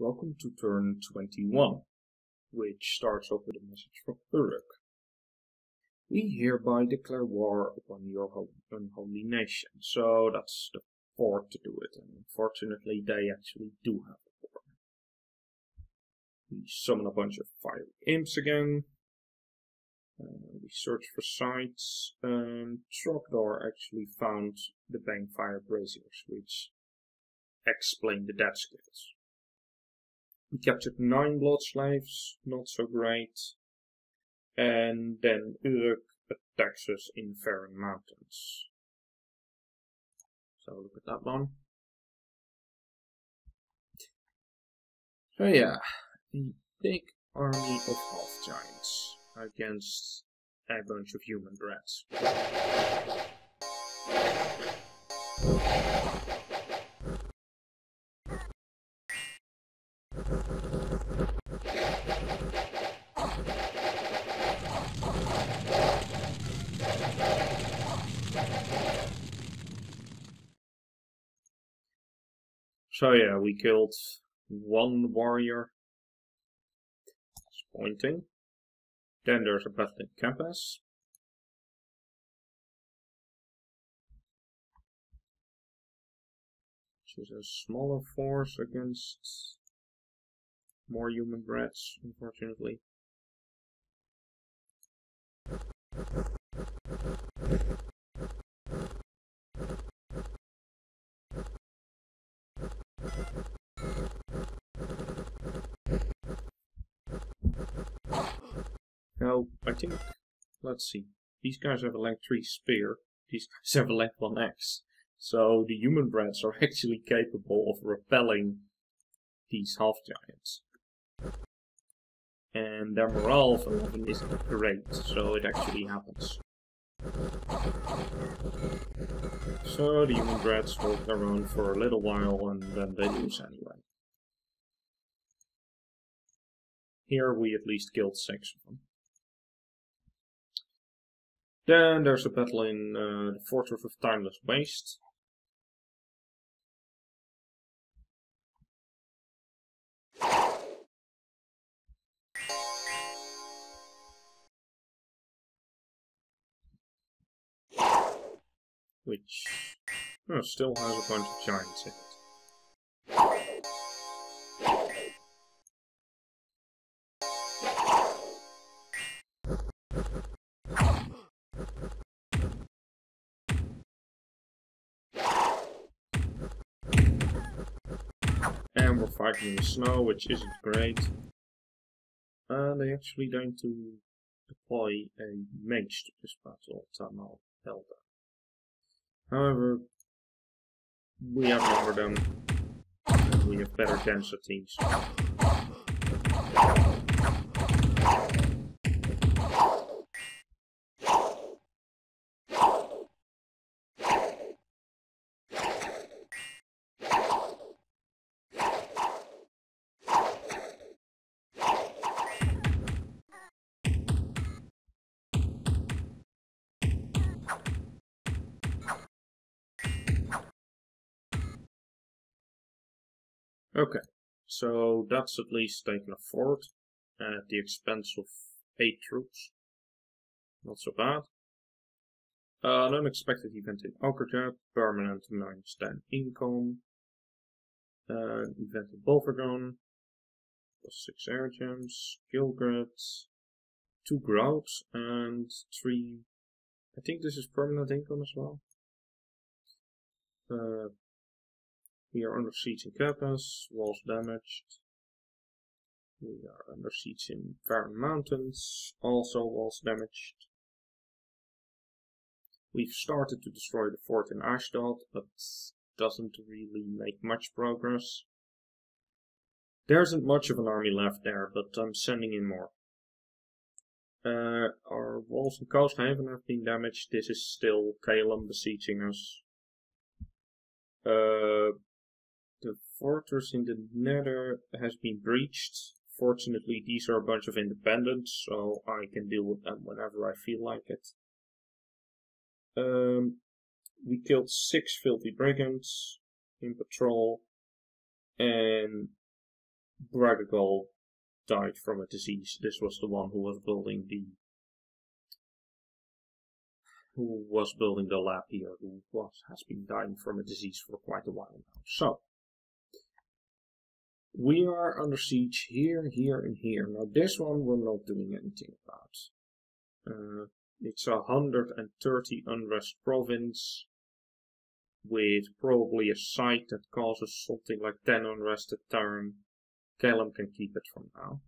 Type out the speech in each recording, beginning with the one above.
Welcome to turn 21, which starts off with a message from Uruk. We hereby declare war upon your unholy nation. So that's the fourth to do it, and unfortunately they actually do have a war. We summon a bunch of fiery imps again. We search for sites, and Trogdor actually found the Bangfire Braziers, which explain the death skills. We captured 9 blood slaves, not so great. And then Uruk attacks us in Farron Mountains. So look at that one. So yeah, a big army of half-giants against a bunch of human rats. So yeah, we killed 1 warrior. It's pointing. Then there's a battle in Capac. Which is a smaller force against more human rats, unfortunately. Now, I think, let's see, these guys have a length 3 spear, these guys have a length 1 axe. So the human rats are actually capable of repelling these half-giants. And their morale of 11 isn't great, so it actually happens. So the human rats walk around for a little while and then they lose anyway. Here we at least killed 6 of them. Then there's a battle in the Fortress of Timeless Waste. Which still has a bunch of giants in it. And we're fighting in the snow, which isn't great. They actually going to deploy a mage to this battle, Tamal Helda. However, we outnumber them, and we have better densities. Okay, so that's at least taken a fort at the expense of 8 troops. Not so bad. An unexpected event in Okerjab, permanent -10 income. Event in Bolvergon, +6 air gems, Gilgrid, 2 growth, and 3. I think this is permanent income as well. We are under siege in Capac, walls damaged. We are under siege in Farron Mountains, also walls damaged. We've started to destroy the fort in Ashdod, but doesn't really make much progress. There isn't much of an army left there, but I'm sending in more. Our walls in Coast Haven have been damaged. This is still Calum besieging us. The fortress in the Nether has been breached. Fortunately, these are a bunch of independents, so I can deal with them whenever I feel like it. We killed 6 filthy brigands in patrol, and Bragagal died from a disease. This was the one who was building the lab here, who has been dying from a disease for quite a while now. So we are under siege here, here, and here. Now this one we're not doing anything about. It's 130 unrest province with probably a site that causes something like 10 unrest a turn. Calum can keep it from now.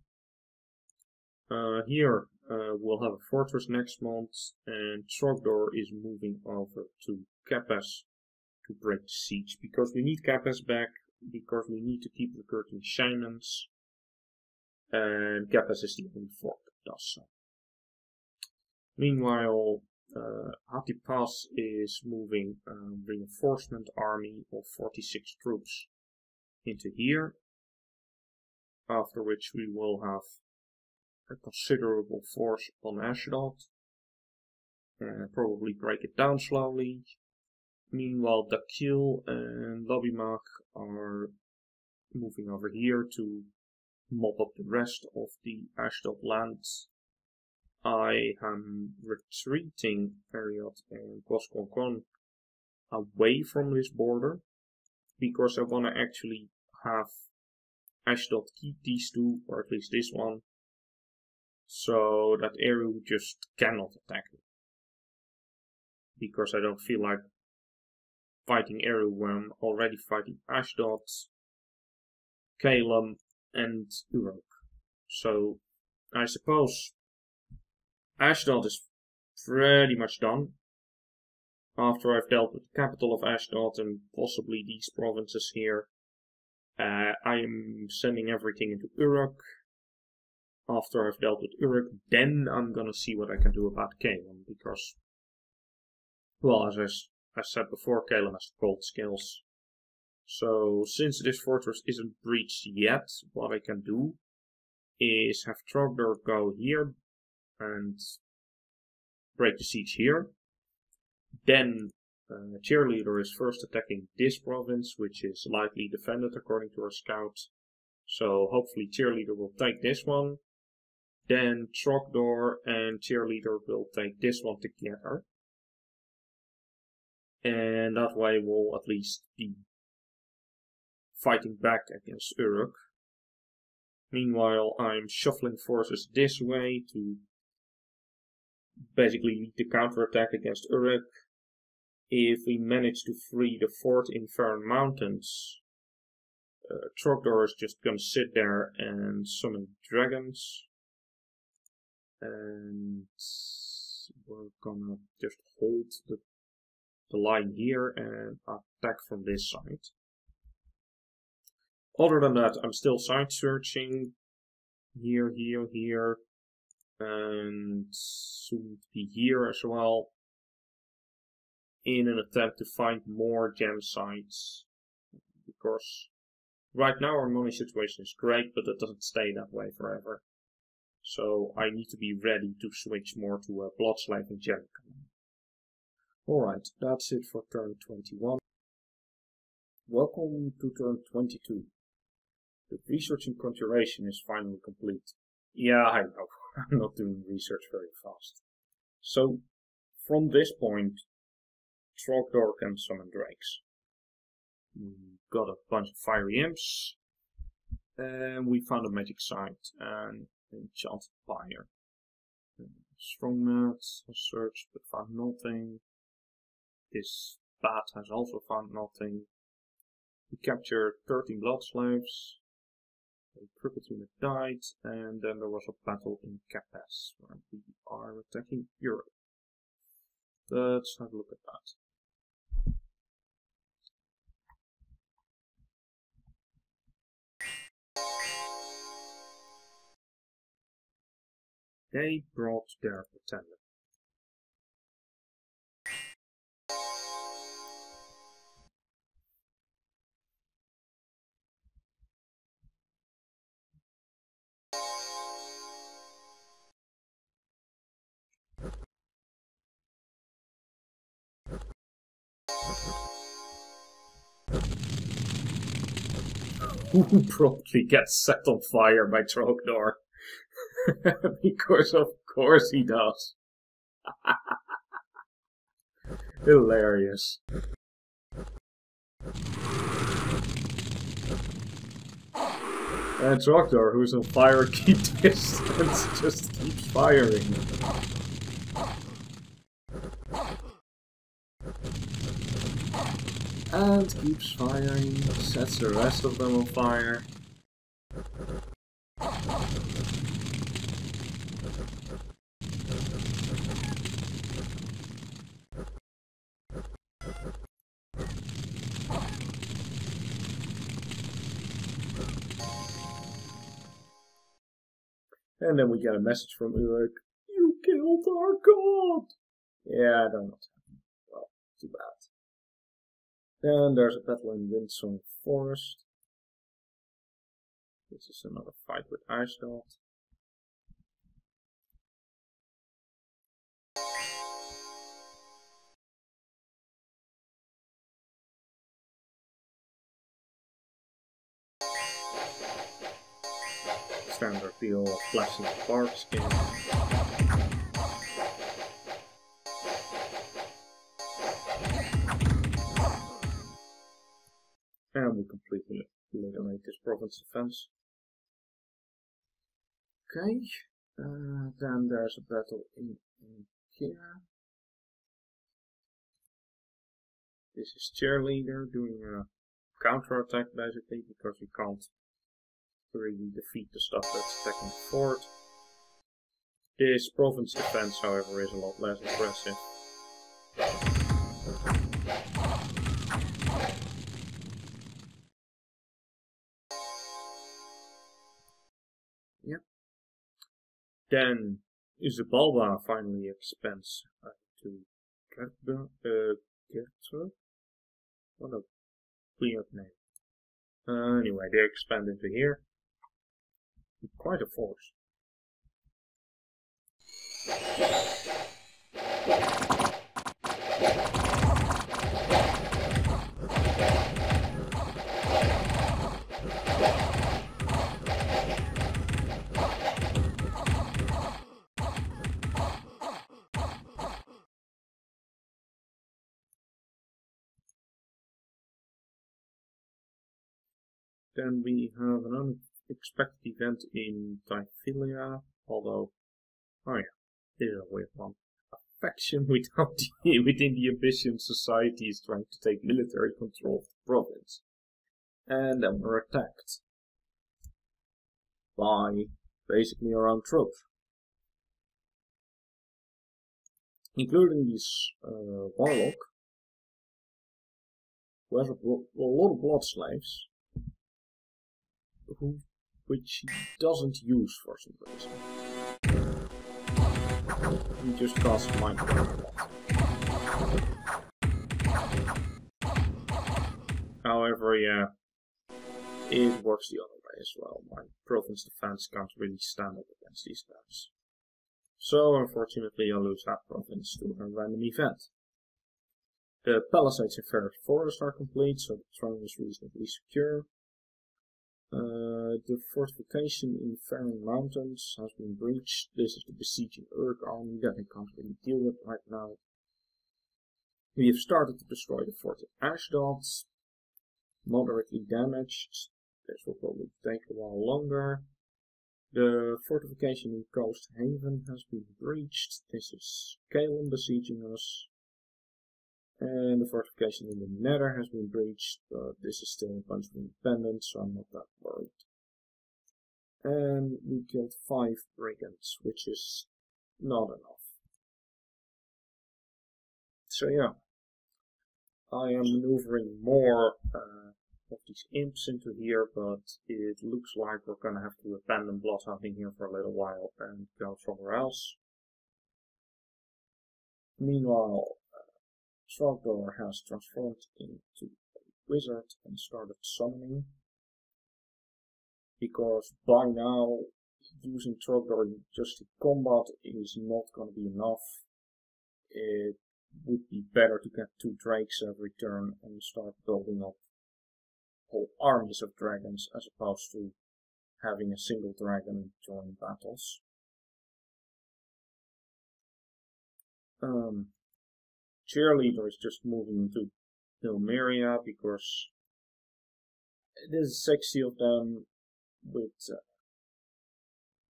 Here we'll have a fortress next month, and Trogdor is moving over to Capac to break the siege, because we need Capac back, because we need to keep recruiting shamans, and Capac is the only fort that does so. Meanwhile, Hatipas is moving a reinforcement army of 46 troops into here, after which we will have a considerable force on Ashdod, and probably break it down slowly. Meanwhile, Dakil and Lobimach are moving over here to mop up the rest of the Ashdod land. I am retreating Ariot and Goskonkon away from this border, because I want to actually have Ashdod keep these two, or at least this one, so that Eru just cannot attack me. Because I don't feel like fighting Eru when I'm already fighting Ashdod, Calum, and Uruk. So I suppose Ashdod is pretty much done. After I've dealt with the capital of Ashdod and possibly these provinces here, I am sending everything into Uruk. After I've dealt with Uruk, then I'm gonna see what I can do about Calum, because, well, as I said before, Calum has cold skills. So, since this fortress isn't breached yet, what I can do is have Trogdor go here and break the siege here. Then Cheerleader is first attacking this province, which is lightly defended according to our scout. So hopefully Cheerleader will take this one. Then Trogdor and Cheerleader will take this one together. And that way we'll at least be fighting back against Uruk. Meanwhile, I'm shuffling forces this way to basically lead the counterattack against Uruk. If we manage to free the fort in Farron Mountains, Trogdor is just gonna sit there and summon dragons. And we're gonna just hold the line here and attack from this side. Other than that, I'm still side searching here, here, here, and soon to be here as well, in an attempt to find more gem sites, because right now our money situation is great, but it doesn't stay that way forever. So I need to be ready to switch more to a Bloodslave and Gem command. Alright, that's it for turn 21. Welcome to turn 22. The research in conjuration is finally complete. Yeah, I know, I'm not doing research very fast. So, from this point, Trogdor can summon drakes. We got a bunch of fiery imps, and we found a magic site and an enchanted pyre. Strong mats has searched but found nothing. This bat has also found nothing. We captured 13 blood slaves. A crippled unit died, and then there was a battle in Capac, where we are attacking Europe. Let's have a look at that. They brought their pretender. who promptly gets set on fire by Trogdor. Because of course he does. Hilarious. And Trogdor, who's on fire at key distance, just keeps firing. And keeps firing, sets the rest of them on fire. And then we get a message from Uruk. You killed our god! Yeah, I don't know what's happening. Well, too bad. Then there's a battle in Windsor Forest. This is another fight with Ashdod. Standard deal of flashing bark skin. And we completely eliminate this province defense. Okay, then there's a battle in here. This is Cheerleader doing a counter-attack basically, because we can't really defeat the stuff that's attacking the fort. This province defense, however, is a lot less impressive. Yep. Then Isabalba finally expands to Gertrude. What a weird name. Anyway, they expand into here. Quite a force. Then we have an unexpected event in Typhilia, although, oh yeah, this is a weird one. A faction within the Abyssian society is trying to take military control of the province. And then we're attacked by basically our own troops. Including this warlock, who has a lot of blood slaves, which he doesn't use for some reason. He just casts mind control. However, yeah, it works the other way as well. My province defense can't really stand up against these guys. So, unfortunately, I lose that province to a random event. The palisades in Ferret Forest are complete, so the throne is reasonably secure. The fortification in Faring Mountains has been breached. This is the besieging Uruk army that I can't really deal with right now. We have started to destroy the fort at Ashdod. Moderately damaged. This will probably take a while longer. The fortification in Coast Haven has been breached. This is Calum besieging us. And the fortification in the Nether has been breached, but this is still a bunch of independents, so I'm not that worried. And we killed 5 brigands, which is not enough. So yeah, I am maneuvering more of these imps into here, but it looks like we're gonna have to abandon blood hunting here for a little while and go somewhere else. Meanwhile, Trogdor has transformed into a wizard and started summoning, because by now using Trogdor just in combat is not going to be enough. It would be better to get 2 drakes every turn and start building up whole armies of dragons as opposed to having a single dragon join battles. Cheerleader is just moving into Miriam because there's 60 of them with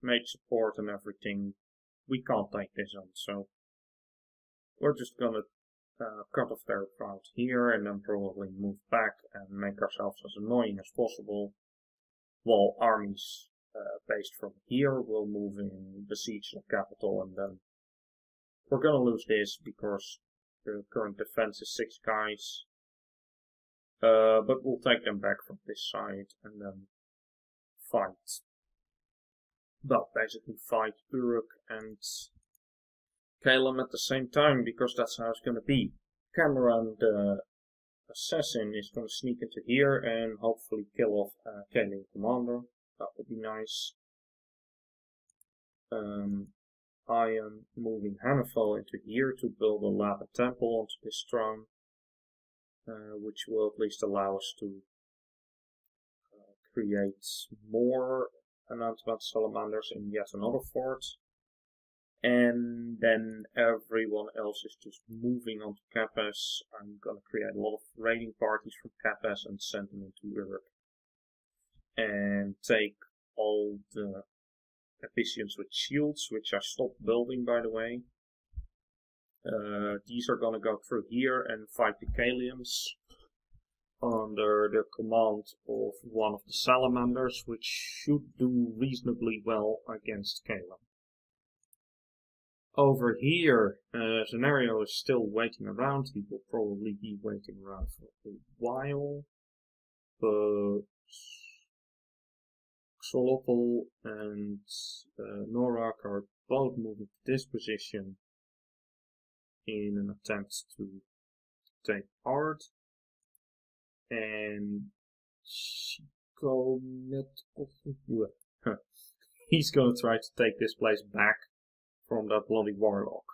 mage support and everything. We can't take this on, so we're just gonna cut off their crowd here and then probably move back and make ourselves as annoying as possible, while armies based from here will move in, besiege the capital, and then we're gonna lose this because the current defense is 6 guys. But we'll take them back from this side and then fight. Well, basically fight Uruk and Caleb at the same time, because that's how it's gonna be. Cameron, the assassin, is gonna sneak into here and hopefully kill off Caleb commander. That would be nice. I am moving Hannibal into here to build a lava temple onto this throne, which will at least allow us to create more announcement salamanders in yet another fort. And then everyone else is just moving on to Capac. I'm gonna create a lot of raiding parties from Capac and send them into Europe. And take all the Abyssians with shields, which I stopped building, by the way. These are gonna go through here and fight the Kalians under the command of one of the salamanders, which should do reasonably well against Caleb. Over here, Scenario is still waiting around. He will probably be waiting around for a while, but Xolotl and Norak are both moving to this position in an attempt to take part. And he's gonna try to take this place back from that bloody warlock.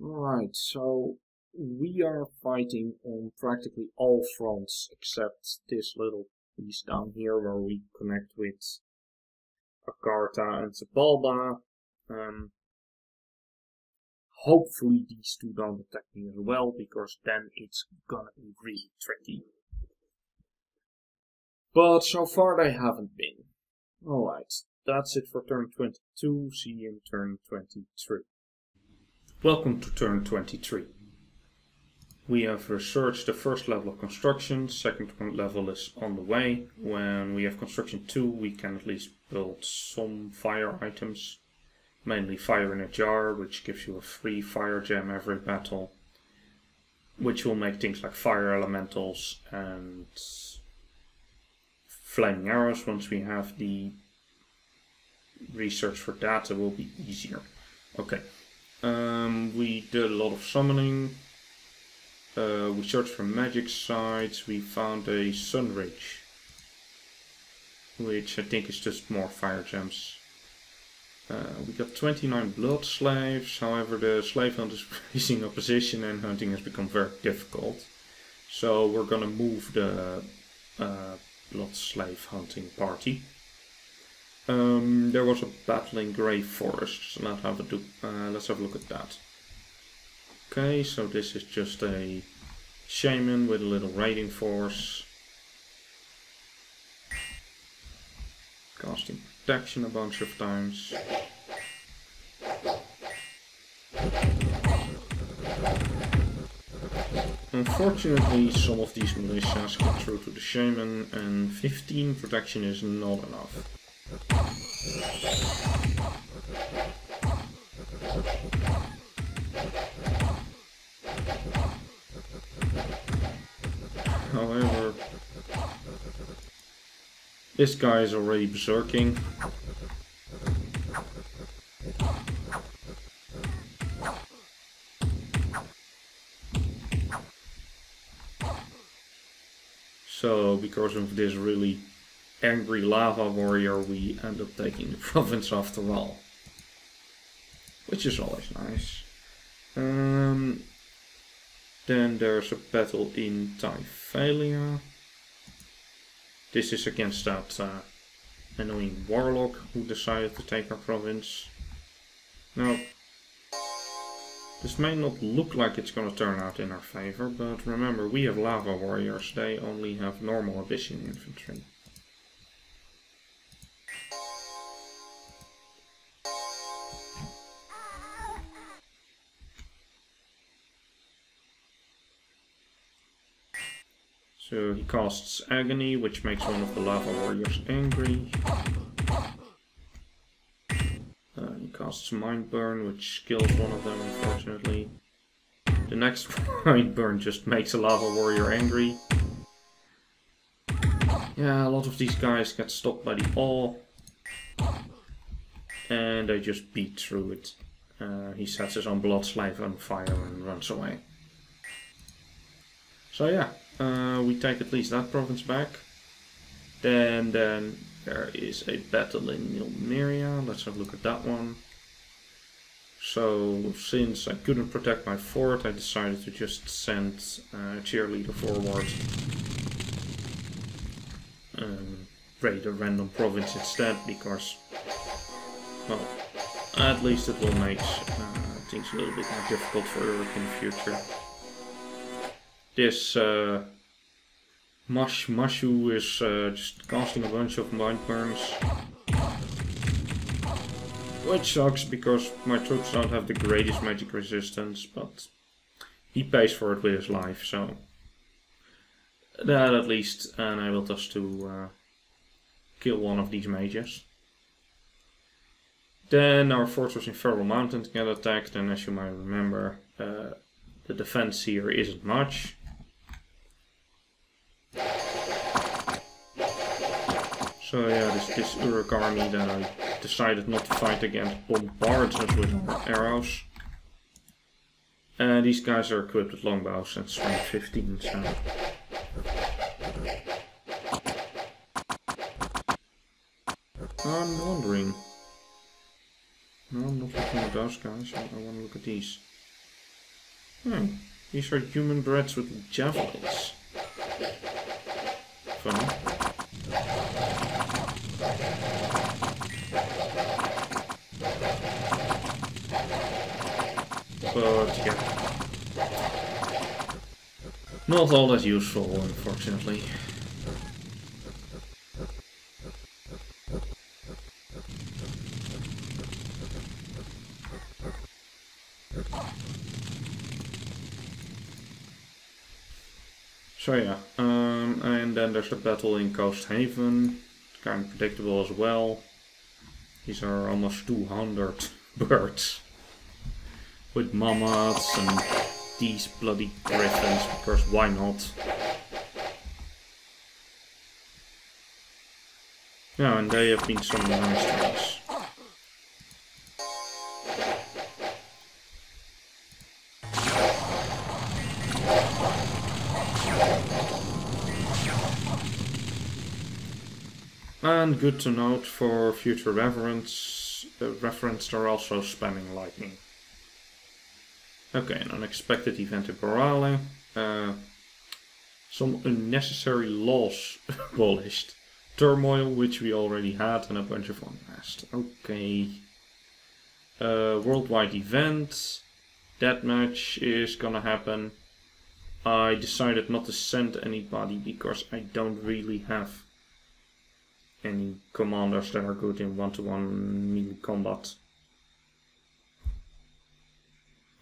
Alright, so we are fighting on practically all fronts except this little piece down here where we connect with Akarta and Sepalba. Hopefully these two don't attack me as well, because then it's gonna be really tricky. But so far they haven't been. Alright, that's it for turn 22. See you in turn 23. Welcome to turn 23. We have researched the first level of construction, second level is on the way. When we have construction 2, we can at least build some fire items. Mainly fire in a jar, which gives you a free fire gem every battle, which will make things like fire elementals and flaming arrows. Once we have the research for that, it will be easier. Okay, we did a lot of summoning. We searched for magic sites. We found a sun ridge, which I think is just more fire gems. We got 29 blood slaves, however the slave hunt is facing opposition and hunting has become very difficult. So we're gonna move the blood slave hunting party. There was a battle in Grey Forest, so let's have a look at that. Okay, so this is just a shaman with a little raiding force. Casting protection a bunch of times. Unfortunately, some of these militias get through to the shaman, and 15 protection is not enough. However, this guy is already berserking. So, because of this really angry lava warrior, we end up taking the province after all. Which is always nice. Then there's a battle in Typhalia. This is against that annoying warlock who decided to take our province. Now, this may not look like it's going to turn out in our favor, but remember, we have lava warriors. They only have normal Abyssian infantry. So he casts Agony, which makes one of the lava warriors angry. He casts Mind Burn, which kills one of them, unfortunately. The next Mind Burn just makes a lava warrior angry. Yeah, a lot of these guys get stopped by the awe. And they just beat through it. He sets his own blood slave on fire and runs away. So yeah. We take at least that province back. Then there is a battle in Miriam. Let's have a look at that one. So since I couldn't protect my fort, I decided to just send a cheerleader forward. Raid a random province instead, because, well, at least it will make things a little bit more difficult for Uruk in the future. This Mashu is just casting a bunch of mind burns. Which sucks because my troops don't have the greatest magic resistance, but he pays for it with his life, so that at least enabled us to kill one of these mages. Then our fortress in Feral Mountain get attacked, and as you might remember, the defense here isn't much. So yeah, this Uruk army that I decided not to fight against bombards us with arrows. And these guys are equipped with longbows and strength 15, so... I'm wondering... No, I'm not looking at those guys, I want to look at these. These are human breeds with javelins. Fun. But yeah, not all that useful, unfortunately. So yeah, and then there's the battle in Coast Haven, kind of predictable as well. These are almost 200 birds. With mammoths and these bloody griffins, because why not? Yeah, and they have been some nice things. And good to note for future reference, they're also spamming lightning. Okay, an unexpected event in Borale. Some unnecessary laws abolished. Turmoil, which we already had, and a bunch of unrest. Okay. Worldwide event. Deathmatch is gonna happen. I decided not to send anybody because I don't really have any commanders that are good in one-to-one melee combat.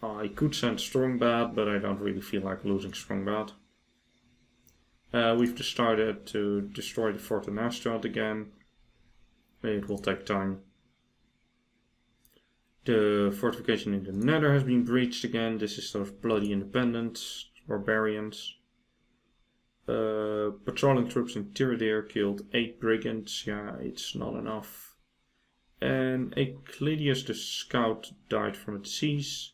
I could send Strongbad, but I don't really feel like losing Strongbad. We've decided to destroy the Fort in Astrad again. It will take time. The fortification in the Nether has been breached again. This is those bloody independents, barbarians. Patrolling troops in Tiradir killed 8 brigands. Yeah, it's not enough. And Eclidius the scout died from a disease.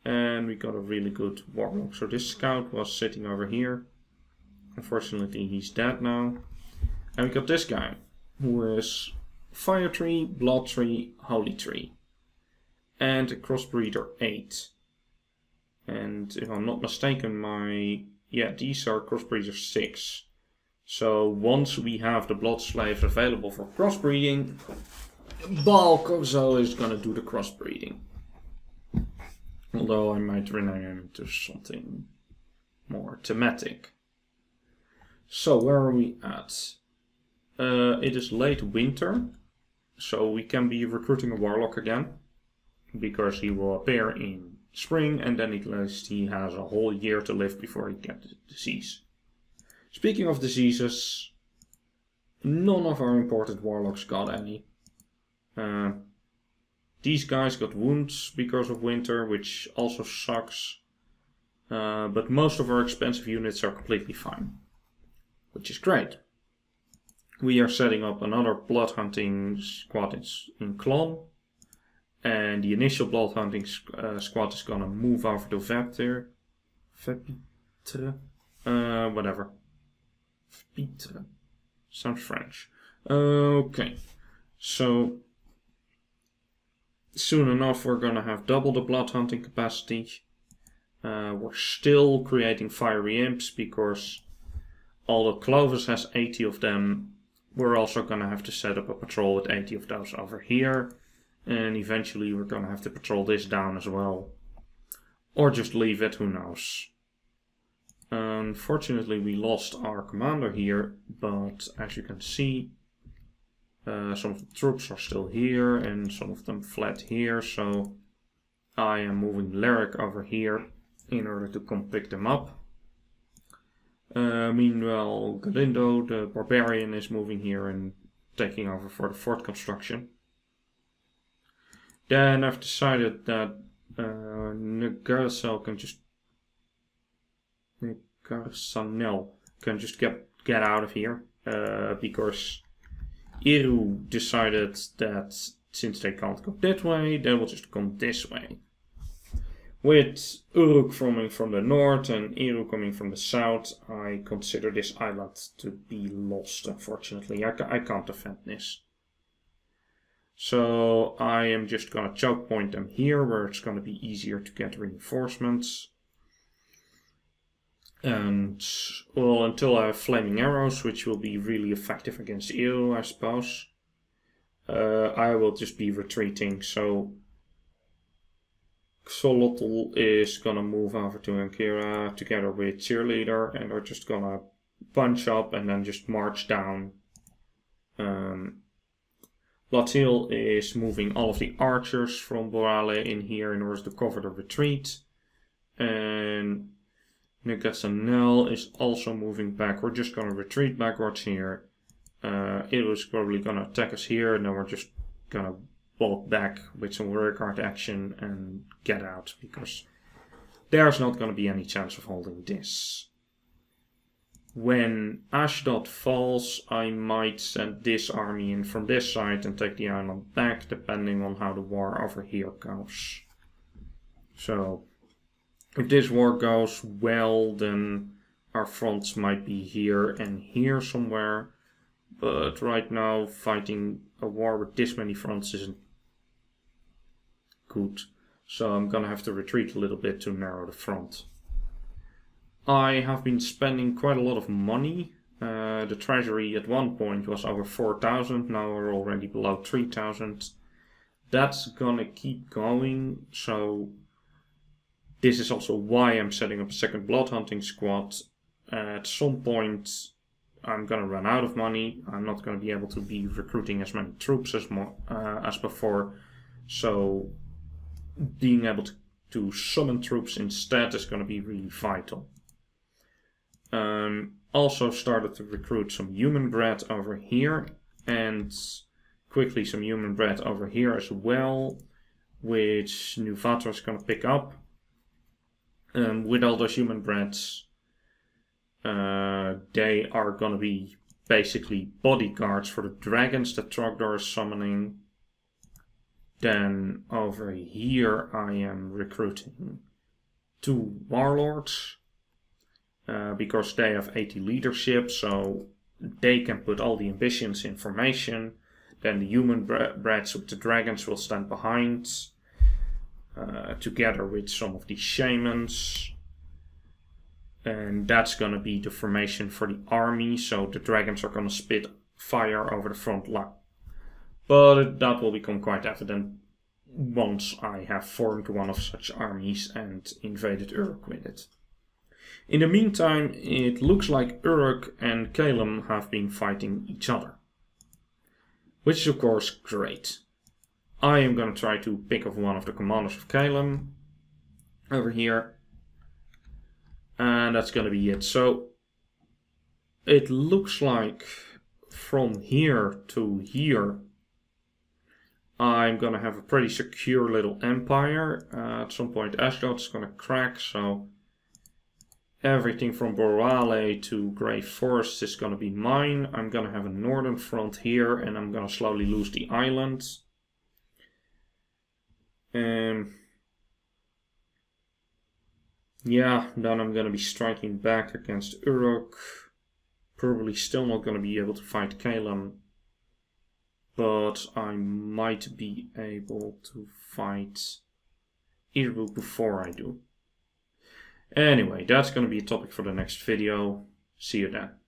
And we got a really good warlock. So this scout was sitting over here. Unfortunately, he's dead now. And we got this guy, who is Fire Tree, Blood Tree, Holy Tree. And a Crossbreeder 8. And if I'm not mistaken, these are crossbreeders 6. So once we have the blood slaves available for crossbreeding, Balkozo is gonna do the crossbreeding. Although I might rename him to something more thematic. So where are we at? It is late winter, so we can be recruiting a warlock again, because he will appear in spring, and then at least he has a whole year to live before he gets the disease. Speaking of diseases, none of our imported warlocks got any. These guys got wounds because of winter, which also sucks. But most of our expensive units are completely fine, which is great. We are setting up another blood hunting squad in Clon. And the initial blood hunting squad is gonna move over to Vepitre. Whatever. Vepitre. Sounds French. Okay. So soon enough we're gonna have double the blood hunting capacity. We're still creating fiery imps because although Clovis has 80 of them, we're also gonna have to set up a patrol with 80 of those over here. And eventually we're gonna have to patrol this down as well. Or just leave it, who knows. Unfortunately we lost our commander here, but as you can see, some of the troops are still here and some of them fled here, so I am moving Lyric over here in order to come pick them up. Meanwhile, Galindo, the barbarian, is moving here and taking over for the fort construction. Then I've decided that Negarsanel can just get out of here, because Eru decided that since they can't go that way, they will just come this way. With Uruk coming from the north and Eru coming from the south, I consider this island to be lost, unfortunately. I can't defend this. So I am just gonna choke point them here, where it's gonna be easier to get reinforcements. And, well, until I have flaming arrows, which will be really effective against Eru, I suppose, I will just be retreating. So Xolotl is gonna move over to Ankira together with Cheerleader, and they're just gonna bunch up and then just march down. Latil is moving all of the archers from Borale in here in order to cover the retreat. And Negarsanel is also moving back. We're just going to retreat backwards here. It was probably going to attack us here, and then we're just going to walk back with some rearguard action and get out, because there's not going to be any chance of holding this. When Ashdod falls, I might send this army in from this side and take the island back, depending on how the war over here goes. So, if this war goes well, then our fronts might be here and here somewhere. But right now, fighting a war with this many fronts isn't good. So I'm gonna have to retreat a little bit to narrow the front. I have been spending quite a lot of money. The treasury at one point was over 4,000, now we're already below 3,000. That's gonna keep going, so this is also why I'm setting up a second blood hunting squad. At some point I'm gonna run out of money. I'm not gonna be able to be recruiting as many troops as before, so being able to summon troops instead is gonna be really vital. Also started to recruit some human bread over here, and quickly some human bread over here as well, which Nuvato is going to pick up. With all those human breads, they are going to be basically bodyguards for the dragons that Trogdor is summoning. Then over here I am recruiting 2 warlords. Because they have 80 leadership, so they can put all the ambitions in formation. Then the human brats with the dragons will stand behind. together with some of these shamans. And that's going to be the formation for the army, so the dragons are going to spit fire over the front line. But that will become quite evident once I have formed one of such armies and invaded Uruk with it. In the meantime, it looks like Uruk and Calum have been fighting each other, which is of course great. I am going to try to pick off one of the commanders of Calum over here, and that's going to be it. So it looks like from here to here I'm going to have a pretty secure little empire. At some point Ashdod's going to crack, so everything from Borale to Grey Forest is going to be mine. I'm going to have a northern front here, and I'm going to slowly lose the island. Yeah, then I'm going to be striking back against Uruk. Probably still not going to be able to fight Calum, but I might be able to fight Iruk before I do. Anyway, that's going to be a topic for the next video. See you then.